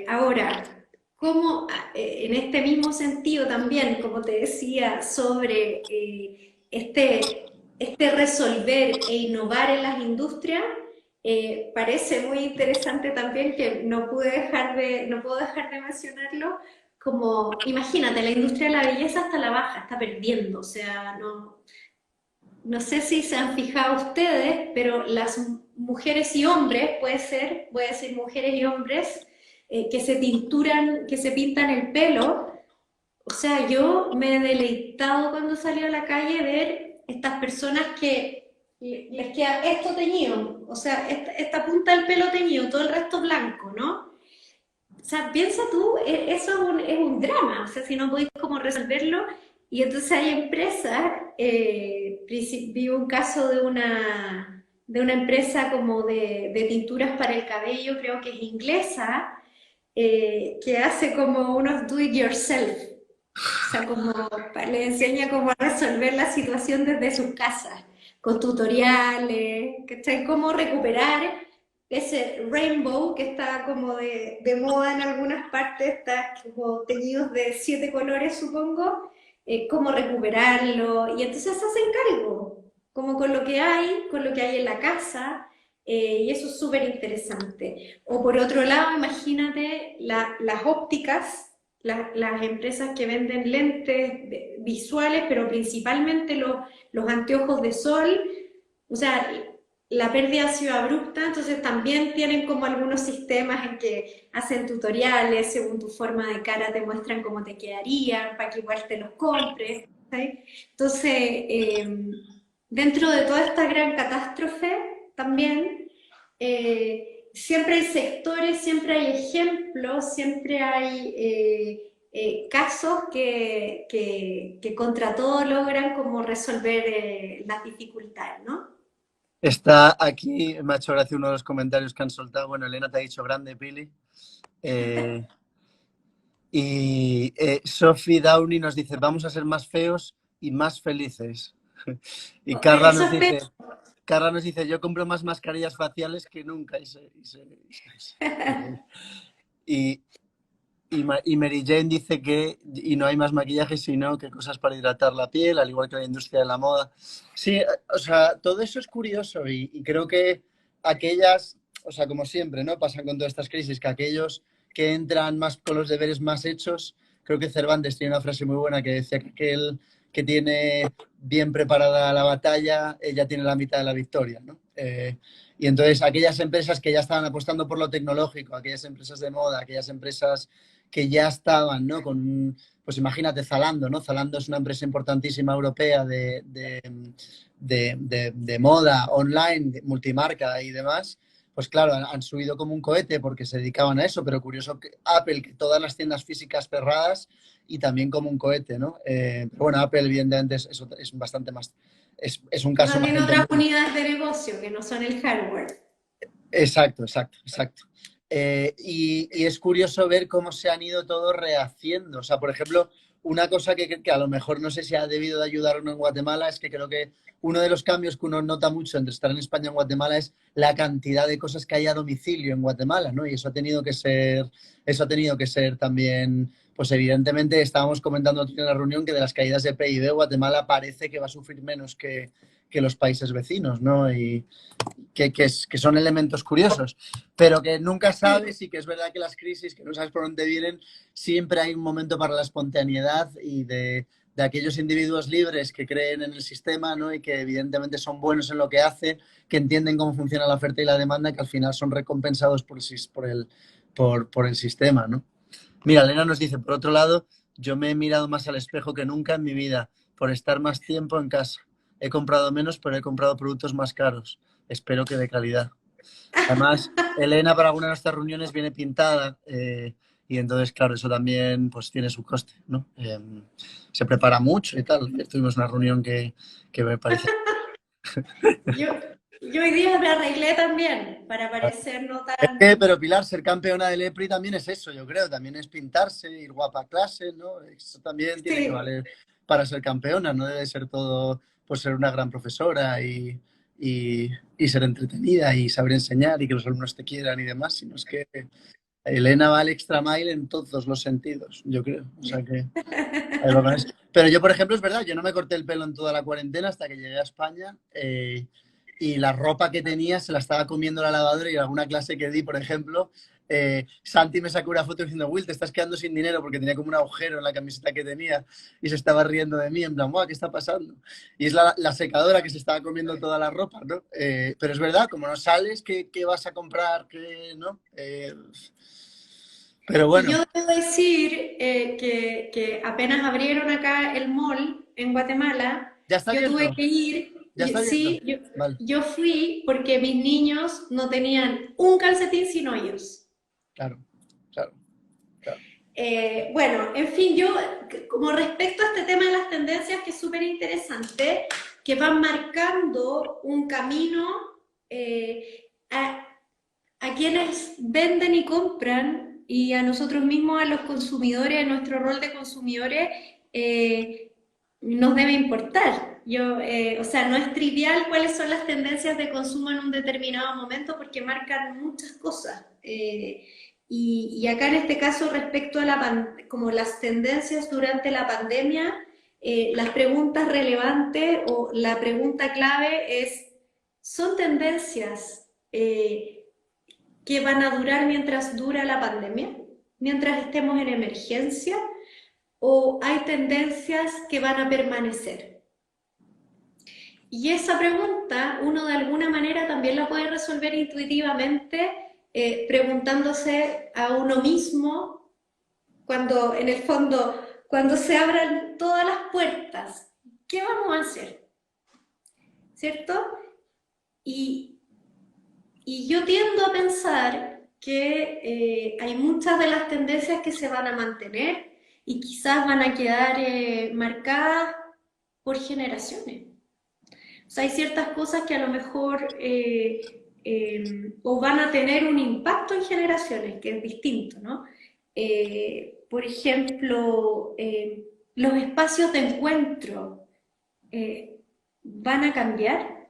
Ahora, como en este mismo sentido también, como te decía, sobre este resolver e innovar en las industrias, parece muy interesante también que no puedo dejar de mencionarlo, como, imagínate, la industria de la belleza hasta la baja, está perdiendo, o sea, no sé si se han fijado ustedes, pero las mujeres y hombres, voy a decir mujeres y hombres, que se tinturan, que se pintan el pelo. O sea, yo me he deleitado cuando salí a la calle ver estas personas que les queda esto teñido, o sea, esta punta del pelo teñido, todo el resto blanco, ¿no? O sea, piensa tú, eso es un drama, o sea, si no podéis cómo resolverlo. Y entonces hay empresas, vi un caso de una empresa como de tinturas para el cabello, creo que es inglesa, que hace como unos do it yourself. O sea, como le enseña cómo a resolver la situación desde sus casas, con tutoriales, ¿cachai? Cómo recuperar ese rainbow que está como de moda en algunas partes, está como teñidos de 7 colores, supongo, cómo recuperarlo, y entonces se hacen cargo, como con lo que hay en la casa, y eso es súper interesante. O por otro lado, imagínate las ópticas, las empresas que venden lentes visuales, pero principalmente los anteojos de sol, o sea, la pérdida ha sido abrupta, entonces también tienen como algunos sistemas en que hacen tutoriales, según tu forma de cara te muestran cómo te quedarían, para que igual te los compres. ¿Sí? Entonces, dentro de toda esta gran catástrofe, también, siempre hay sectores, siempre hay ejemplos, siempre hay casos que contra todo logran como resolver las dificultades, ¿no? Está aquí, me ha hecho gracia uno de los comentarios que han soltado. Bueno, Elena te ha dicho grande, Pili. Eh, y Sophie Downey nos dice, vamos a ser más feos y más felices. Y Eso espero. Carla nos dice, yo compro más mascarillas faciales que nunca. Y, y Mary Jane dice que y no hay más maquillaje, sino que cosas para hidratar la piel, al igual que la industria de la moda. Sí, o sea, todo eso es curioso y creo que aquellas, o sea, como siempre, ¿no? Pasan con todas estas crisis, que aquellos que entran más con los deberes más hechos, creo que Cervantes tiene una frase muy buena que decía que aquel que tiene bien preparada la batalla, ella tiene la mitad de la victoria, ¿no? Y entonces aquellas empresas que ya estaban apostando por lo tecnológico, aquellas empresas de moda, aquellas empresas que ya estaban, ¿no? Pues imagínate Zalando, ¿no? Zalando es una empresa importantísima europea de moda online, de multimarca y demás. Pues claro, han subido como un cohete porque se dedicaban a eso, pero curioso que Apple, que todas las tiendas físicas cerradas y también como un cohete, ¿no? Pero bueno, Apple evidentemente es bastante más, es un caso No más tiene otras entendible. unidades de negocio que no son el hardware. Exacto, exacto, exacto. Y es curioso ver cómo se han ido todos rehaciendo. O sea, por ejemplo, una cosa que a lo mejor no sé si ha debido de ayudar o no en Guatemala es que creo que uno de los cambios que uno nota mucho entre estar en España y en Guatemala es la cantidad de cosas que hay a domicilio en Guatemala, ¿no? Y eso ha tenido que ser también, pues evidentemente estábamos comentando en la reunión que de las caídas de PIB Guatemala parece que va a sufrir menos que los países vecinos, ¿no? Y, que son elementos curiosos, pero que nunca sabes y que es verdad que las crisis, que no sabes por dónde vienen, siempre hay un momento para la espontaneidad y de aquellos individuos libres que creen en el sistema, ¿no? Y que evidentemente son buenos en lo que hacen, que entienden cómo funciona la oferta y la demanda, que al final son recompensados por el sistema, ¿no? Mira, Elena nos dice, por otro lado, yo me he mirado más al espejo que nunca en mi vida por estar más tiempo en casa. He comprado menos, pero he comprado productos más caros. Espero que de calidad. Además, Elena para algunas de nuestras reuniones viene pintada y entonces, claro, eso también pues tiene su coste, ¿no? Se prepara mucho y tal. Ayer tuvimos una reunión que me parece... Yo, yo hoy día me arreglé también para parecer no tan... Pero Pilar, ser campeona del EPRI también es eso, yo creo. También es pintarse, ir guapa a clase, ¿no? Eso también tiene que Sí, valer para ser campeona. No debe ser todo, pues, ser una gran profesora y ser entretenida y saber enseñar y que los alumnos te quieran y demás, sino es que Elena va al extra mile en todos los sentidos, yo creo. O sea que ahí va con eso. Pero yo, por ejemplo, es verdad, yo no me corté el pelo en toda la cuarentena hasta que llegué a España y la ropa que tenía se la estaba comiendo la lavadora y en alguna clase que di, por ejemplo, Santi me sacó una foto diciendo, Will, te estás quedando sin dinero porque tenía como un agujero en la camiseta que tenía y se estaba riendo de mí, en plan, "Buah, ¿qué está pasando?". Y es la secadora que se estaba comiendo toda la ropa, ¿no? Pero es verdad, como no sales, ¿qué vas a comprar? ¿Qué, no? Pero y bueno, yo debo decir que apenas abrieron acá el mall en Guatemala, ya está yo tuve abierto, que ir, ya está abierto. sí, Vale, yo fui porque mis niños no tenían un calcetín sin hoyos. claro, claro, claro. Bueno, en fin, yo, como respecto a este tema de las tendencias, que es súper interesante, que van marcando un camino a quienes venden y compran y a nosotros mismos, a los consumidores, a nuestro rol de consumidores, eh, nos debe importar. O sea, no es trivial cuáles son las tendencias de consumo en un determinado momento porque marcan muchas cosas. Y acá en este caso, respecto a como las tendencias durante la pandemia, las preguntas relevantes o la pregunta clave es, ¿son tendencias que van a durar mientras dura la pandemia? ¿Mientras estemos en emergencia? ¿O hay tendencias que van a permanecer? Y esa pregunta uno de alguna manera también la puede resolver intuitivamente preguntándose a uno mismo cuando en el fondo, cuando se abran todas las puertas, ¿qué vamos a hacer? ¿Cierto? Y, y yo tiendo a pensar que hay muchas de las tendencias que se van a mantener y quizás van a quedar marcadas por generaciones. O sea, hay ciertas cosas que a lo mejor o van a tener un impacto en generaciones, que es distinto, ¿no? Por ejemplo, los espacios de encuentro van a cambiar.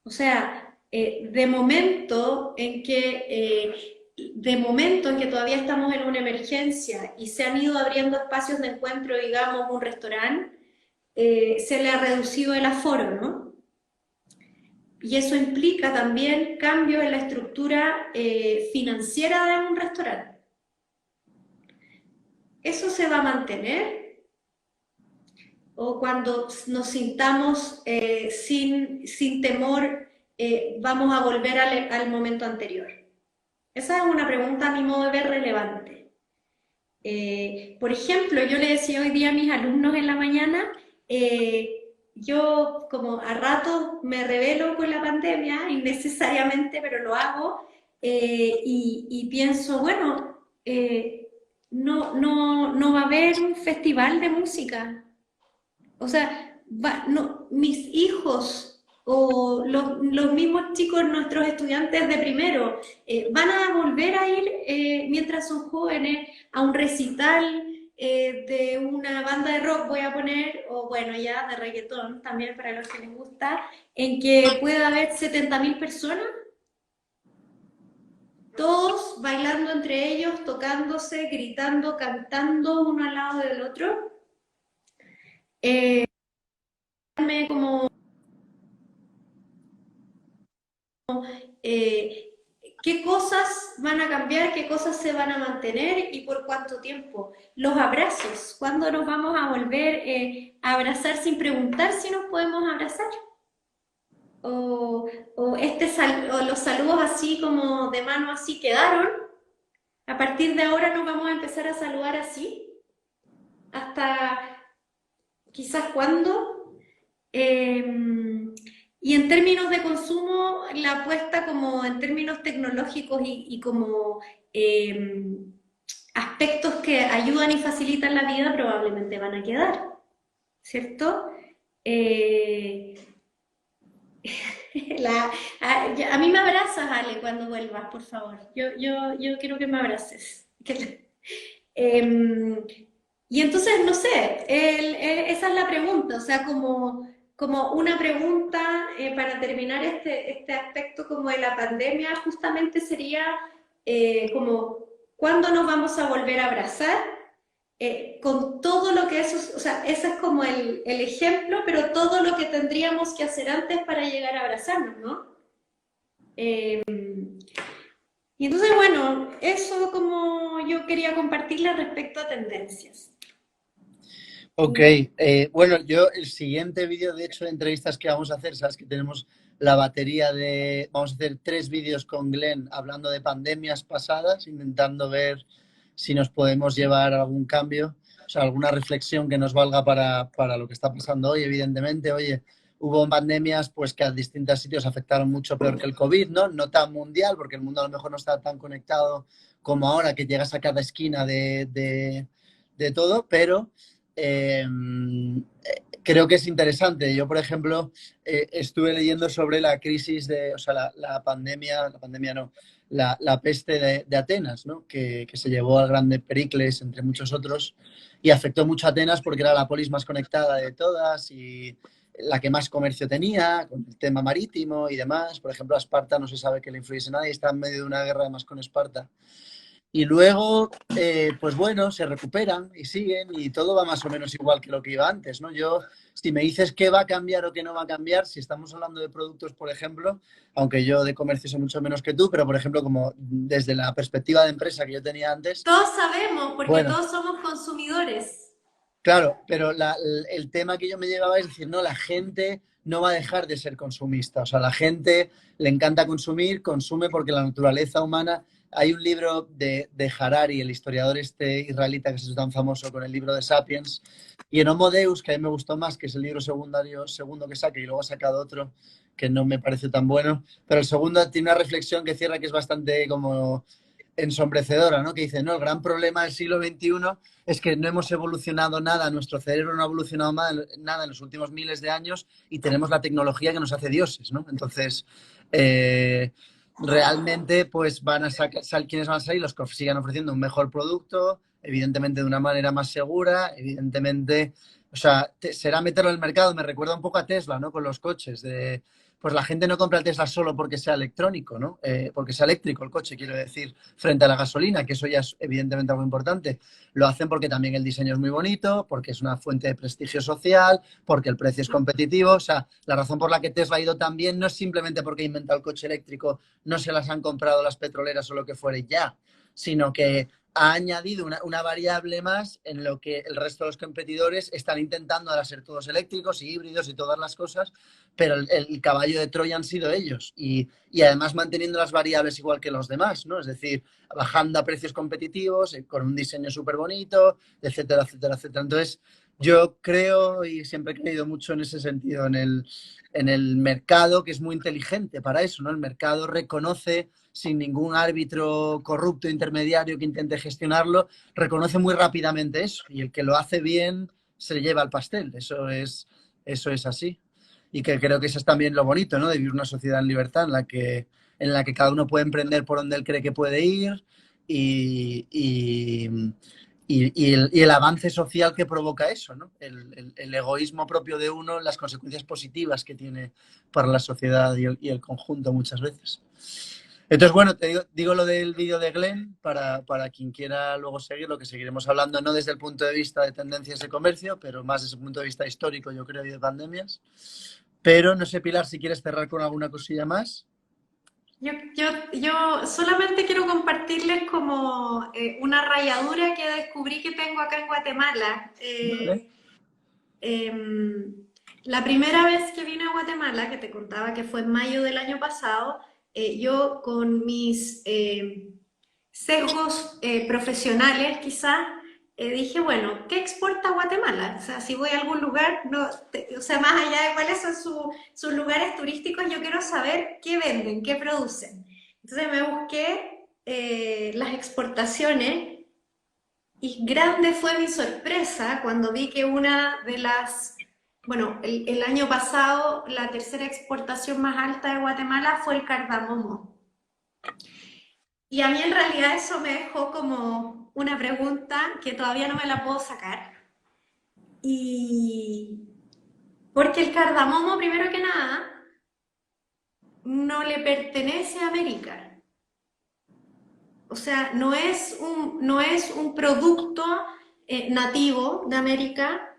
O sea, de momento en que todavía estamos en una emergencia y se han ido abriendo espacios de encuentro, digamos, un restaurante, se le ha reducido el aforo, ¿no? Y eso implica también cambios en la estructura financiera de un restaurante. ¿Eso se va a mantener? ¿O cuando nos sintamos sin temor, vamos a volver al momento anterior? Esa es una pregunta a mi modo de ver relevante. Por ejemplo, yo le decía hoy día a mis alumnos en la mañana, yo como a ratos me rebelo con la pandemia, innecesariamente, pero lo hago, y pienso, bueno, no va a haber un festival de música. O sea, no, mis hijos o los mismos chicos, nuestros estudiantes de primero, van a volver a ir mientras son jóvenes a un recital de una banda de rock, voy a poner, o bueno, ya de reggaetón también para los que les gusta, en que pueda haber 70.000 personas, todos bailando entre ellos, tocándose, gritando, cantando uno al lado del otro. Como eh, qué cosas van a cambiar, qué cosas se van a mantener y por cuánto tiempo. Los abrazos, ¿cuándo nos vamos a volver a abrazar sin preguntar si nos podemos abrazar? O, o los saludos así como de mano así quedaron. A partir de ahora nos vamos a empezar a saludar así. Hasta quizás cuándo. Y en términos de consumo, la apuesta como en términos tecnológicos y como eh, aspectos que ayudan y facilitan la vida probablemente van a quedar, ¿cierto? Eh, a mí me abrazas, Ale, cuando vuelvas, por favor. Yo quiero que me abraces. Eh, y entonces, no sé, esa es la pregunta, o sea, como una pregunta para terminar este aspecto como de la pandemia, justamente sería como, ¿cuándo nos vamos a volver a abrazar? Con todo lo que eso, o sea, ese es como el ejemplo, pero todo lo que tendríamos que hacer antes para llegar a abrazarnos, ¿no? Y entonces, bueno, eso como yo quería compartirle respecto a tendencias. Ok, bueno, yo el siguiente vídeo, de hecho, de entrevistas que vamos a hacer, sabes que tenemos la batería de, vamos a hacer 3 vídeos con Glenn hablando de pandemias pasadas, intentando ver si nos podemos llevar algún cambio, o sea, alguna reflexión que nos valga para lo que está pasando hoy, evidentemente. Oye, hubo pandemias pues que a distintos sitios afectaron mucho peor que el COVID, ¿no? No tan mundial, porque el mundo a lo mejor no está tan conectado como ahora, que llegas a cada esquina de todo, pero eh, creo que es interesante. Yo, por ejemplo, estuve leyendo sobre la crisis de, o sea, la pandemia no, la peste de Atenas, ¿no? Que se llevó al grande Pericles, entre muchos otros, y afectó mucho a Atenas porque era la polis más conectada de todas y la que más comercio tenía, con el tema marítimo y demás. Por ejemplo, a Esparta no se sabe que le influyese nada y está en medio de una guerra además con Esparta. Y luego, pues bueno, se recuperan y siguen y todo va más o menos igual que lo que iba antes, ¿no? Yo, si me dices qué va a cambiar o qué no va a cambiar, si estamos hablando de productos, por ejemplo, aunque yo de comercio sé mucho menos que tú, pero por ejemplo, como desde la perspectiva de empresa que yo tenía antes, Todos sabemos, porque bueno, todos somos consumidores. claro, pero el tema que yo me llevaba es decir, no, la gente no va a dejar de ser consumista. O sea, la gente le encanta consumir, consume porque la naturaleza humana. Hay un libro de Harari, el historiador este israelita que se hizo tan famoso con el libro de Sapiens, y en Homo Deus, que a mí me gustó más, que es el libro segundo que saque, y luego ha sacado otro que no me parece tan bueno, pero el segundo tiene una reflexión que cierra que es bastante como ensombrecedora, ¿no? Que dice, no, el gran problema del siglo XXI es que no hemos evolucionado nada, nuestro cerebro no ha evolucionado nada en los últimos miles de años y tenemos la tecnología que nos hace dioses, ¿no? Entonces, realmente, pues van a sacar, quienes van a salir los que sigan ofreciendo un mejor producto, evidentemente de una manera más segura, evidentemente, o sea, será meterlo en el mercado, me recuerda un poco a Tesla, ¿no? Con los coches, pues la gente no compra el Tesla solo porque sea electrónico, ¿no? Porque sea eléctrico el coche, quiero decir, frente a la gasolina, que eso ya es evidentemente algo importante. Lo hacen porque también el diseño es muy bonito, porque es una fuente de prestigio social, porque el precio es competitivo. O sea, la razón por la que Tesla ha ido tan bien no es simplemente porque ha inventado el coche eléctrico, no se las han comprado las petroleras o lo que fuere ya, sino que ha añadido una variable más en lo que el resto de los competidores están intentando ahora ser todos eléctricos y híbridos y todas las cosas, pero el caballo de Troya han sido ellos y además manteniendo las variables igual que los demás, ¿no? Es decir, bajando a precios competitivos, con un diseño súper bonito, etcétera, etcétera, etcétera. Entonces, yo creo y siempre he creído mucho en ese sentido, en el mercado, que es muy inteligente para eso, ¿no? El mercado reconoce sin ningún árbitro corrupto intermediario que intente gestionarlo, reconoce muy rápidamente eso y el que lo hace bien se le lleva el pastel, eso es así. Y que creo que eso es también lo bonito, ¿no? De vivir una sociedad en libertad en la que cada uno puede emprender por donde él cree que puede ir y, y, y el avance social que provoca eso, ¿no? El egoísmo propio de uno, las consecuencias positivas que tiene para la sociedad y el conjunto muchas veces. Entonces, bueno, te digo lo del vídeo de Glenn para quien quiera luego seguir, lo que seguiremos hablando, no desde el punto de vista de tendencias de comercio, pero más desde el punto de vista histórico, yo creo, y de pandemias. Pero no sé, Pilar, si quieres cerrar con alguna cosilla más. Yo solamente quiero compartirles como una rayadura que descubrí que tengo acá en Guatemala. Vale. Em, la primera vez que vine a Guatemala, que te contaba que fue en mayo del año pasado, yo con mis sesgos profesionales quizás, dije, bueno, ¿qué exporta Guatemala? O sea, si voy a algún lugar, no, o sea, más allá de cuáles son sus lugares turísticos, yo quiero saber qué venden, qué producen. Entonces me busqué las exportaciones y grande fue mi sorpresa cuando vi que una de las, bueno, el año pasado la tercera exportación más alta de Guatemala fue el cardamomo. Y a mí en realidad eso me dejó como una pregunta que todavía no me la puedo sacar. Y porque el cardamomo, primero que nada, no le pertenece a América. O sea, no es un producto nativo de América,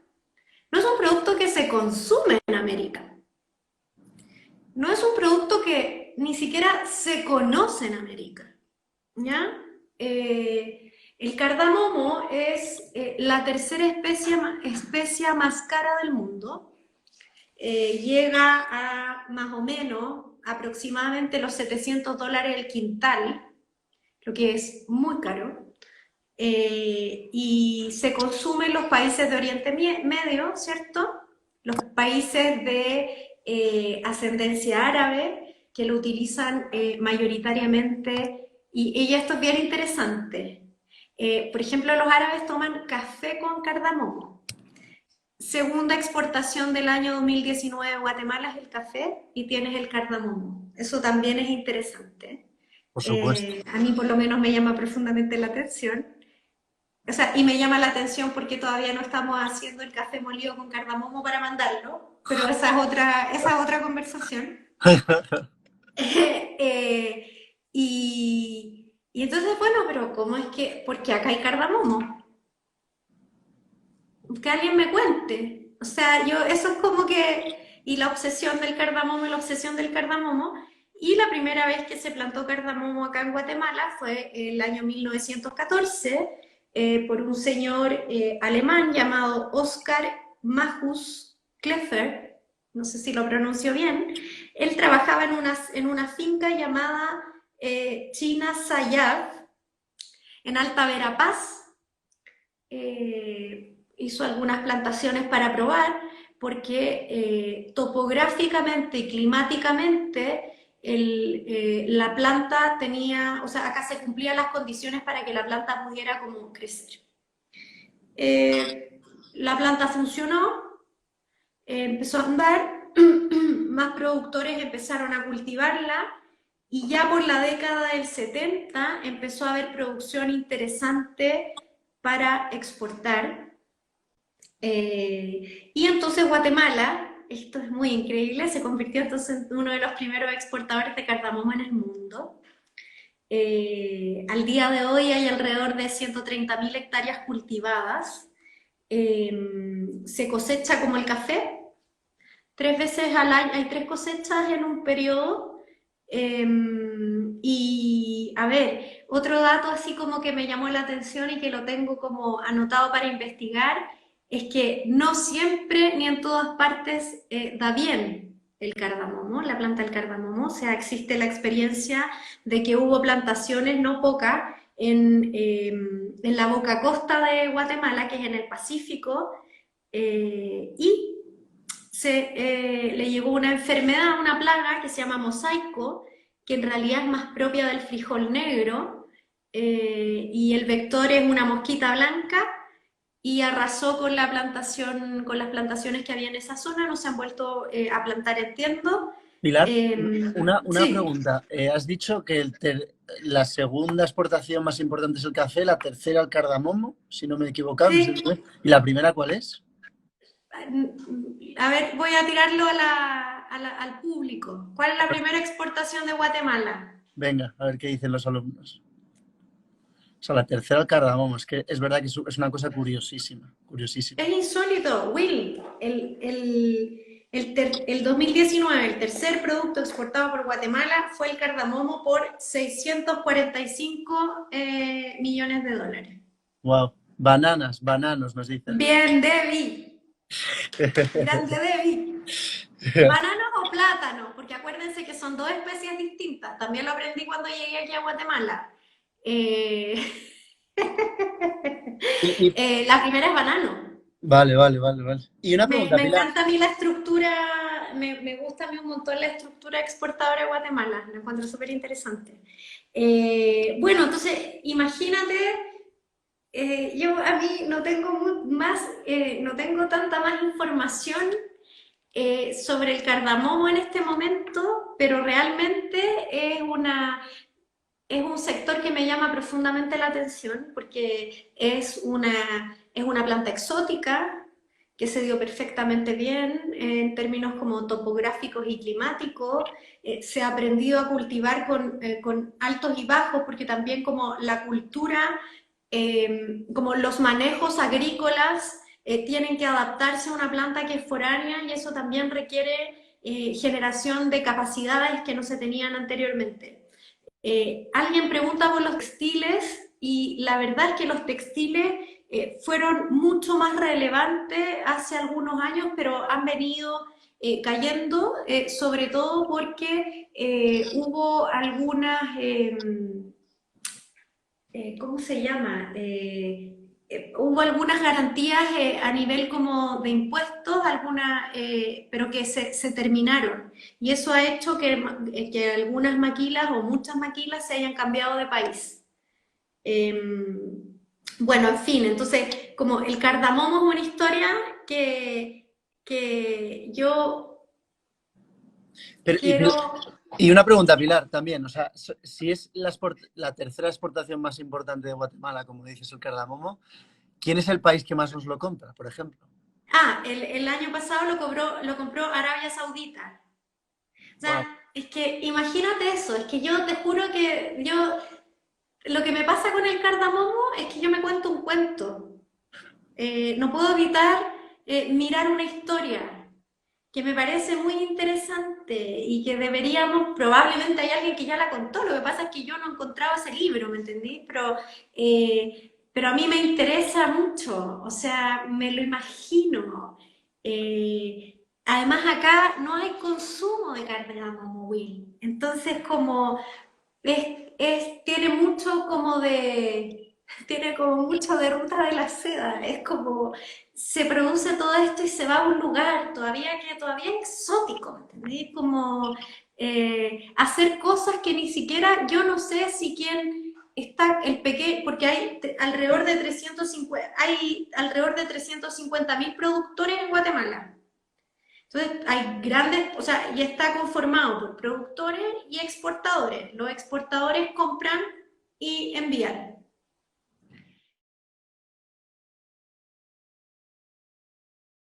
no es un producto que se consume en América, no es un producto que ni siquiera se conoce en América. ¿Ya? El cardamomo es la tercera especie más cara del mundo. Llega a más o menos aproximadamente los $700 el quintal, lo que es muy caro. Y se consume en los países de Oriente Medio, ¿cierto? Los países de ascendencia árabe que lo utilizan mayoritariamente y esto es bien interesante. Por ejemplo, los árabes toman café con cardamomo. Segunda exportación del año 2019 de Guatemala es el café y tienes el cardamomo. Eso también es interesante. Por supuesto. A mí por lo menos me llama profundamente la atención. O sea, y me llama la atención porque todavía no estamos haciendo el café molido con cardamomo para mandarlo, pero esa es otra conversación. Y, Y entonces, bueno, pero ¿cómo es que? Porque acá hay cardamomo. Que alguien me cuente. O sea, yo, eso es como que, y la obsesión del cardamomo, y la obsesión del cardamomo. Y la primera vez que se plantó cardamomo acá en Guatemala fue el año 1914 por un señor alemán llamado Oskar Magnus Kleffer, no sé si lo pronuncio bien. Él trabajaba en una finca llamada China Sayab, en Alta Verapaz, hizo algunas plantaciones para probar, porque topográficamente y climáticamente la planta tenía, o sea, acá se cumplían las condiciones para que la planta pudiera como crecer. La planta funcionó, empezó a andar, más productores empezaron a cultivarla y ya por la década del 70 empezó a haber producción interesante para exportar. Y entonces Guatemala, esto es muy increíble, se convirtió entonces en uno de los primeros exportadores de cardamomo en el mundo. Al día de hoy hay alrededor de 130.000 hectáreas cultivadas. Se cosecha como el café, 3 veces al año, hay 3 cosechas en un periodo. Y a ver, otro dato así como que me llamó la atención y que lo tengo como anotado para investigar, es que no siempre ni en todas partes da bien el cardamomo, la planta del cardamomo. O sea, existe la experiencia de que hubo plantaciones, no pocas, en la boca costa de Guatemala, que es en el Pacífico, y le llegó una enfermedad, una plaga que se llama mosaico, que en realidad es más propia del frijol negro, y el vector es una mosquita blanca, y arrasó con la plantación, con las plantaciones que había en esa zona. No se han vuelto a plantar, entiendo. Pilar, Eh, una sí, pregunta. Has dicho que la segunda exportación más importante es el café, la tercera el cardamomo, si no me he equivocado. No sé sí. si ¿Y la primera cuál es? A ver, voy a tirarlo al público. ¿Cuál es la primera exportación de Guatemala? Venga, a ver qué dicen los alumnos. O sea, la tercera el cardamomo. Es que es verdad que es una cosa curiosísima, curiosísima. Es insólito, Will. El 2019, el tercer producto exportado por Guatemala fue el cardamomo por 645 millones de dólares. Wow. Bananas, bananos, nos dicen. Bien, Debbie. Grande Debbie. ¿Banano o plátano? Porque acuérdense que son dos especies distintas. También lo aprendí cuando llegué aquí a Guatemala. Eh, Y- la primera es banano. Vale, vale, vale, vale. Y una pregunta, Me Pilar. encanta a mí la estructura, me gusta a mí un montón la estructura exportadora de Guatemala, la encuentro súper interesante. Bueno, entonces, imagínate, yo a mí no tengo más, no tengo tanta más información sobre el cardamomo en este momento, pero realmente es un sector que me llama profundamente la atención, porque es una planta exótica que se dio perfectamente bien en términos como topográficos y climáticos. Se ha aprendido a cultivar con altos y bajos, porque también como la cultura, como los manejos agrícolas tienen que adaptarse a una planta que es foránea, y eso también requiere generación de capacidades que no se tenían anteriormente. Alguien pregunta por los textiles, y la verdad es que los textiles fueron mucho más relevantes hace algunos años, pero han venido cayendo, sobre todo porque hubo algunas, ¿cómo se llama? Hubo algunas garantías a nivel como de impuestos, algunas, pero que se terminaron. Y eso ha hecho que algunas maquilas o muchas maquilas se hayan cambiado de país. Eh, bueno, en fin, entonces, como el cardamomo es una historia que yo Pero, quiero... y una pregunta, Pilar, también. O sea, si es la tercera exportación más importante de Guatemala, como dices, el cardamomo, ¿quién es el país que más nos lo compra, por ejemplo? Ah, el año pasado lo compró Arabia Saudita. O Wow. sea, es que imagínate eso, es que yo te juro que yo lo que me pasa con el cardamomo es que yo me cuento un cuento. No puedo evitar mirar una historia que me parece muy interesante y que deberíamos, probablemente hay alguien que ya la contó, lo que pasa es que yo no he encontrado ese libro, ¿me entendí? Pero a mí me interesa mucho, o sea, me lo imagino. Además acá no hay consumo de cardamomo, Will, entonces como tiene mucho como de, tiene como mucho de ruta de la seda, es como, se produce todo esto y se va a un lugar todavía exótico, ¿entendés? Como hacer cosas que ni siquiera, yo no sé si quién está, el pequeño, porque hay alrededor de 350.000 productores en Guatemala. Entonces, hay grandes, o sea, y está conformado por productores y exportadores. Los exportadores compran y envían.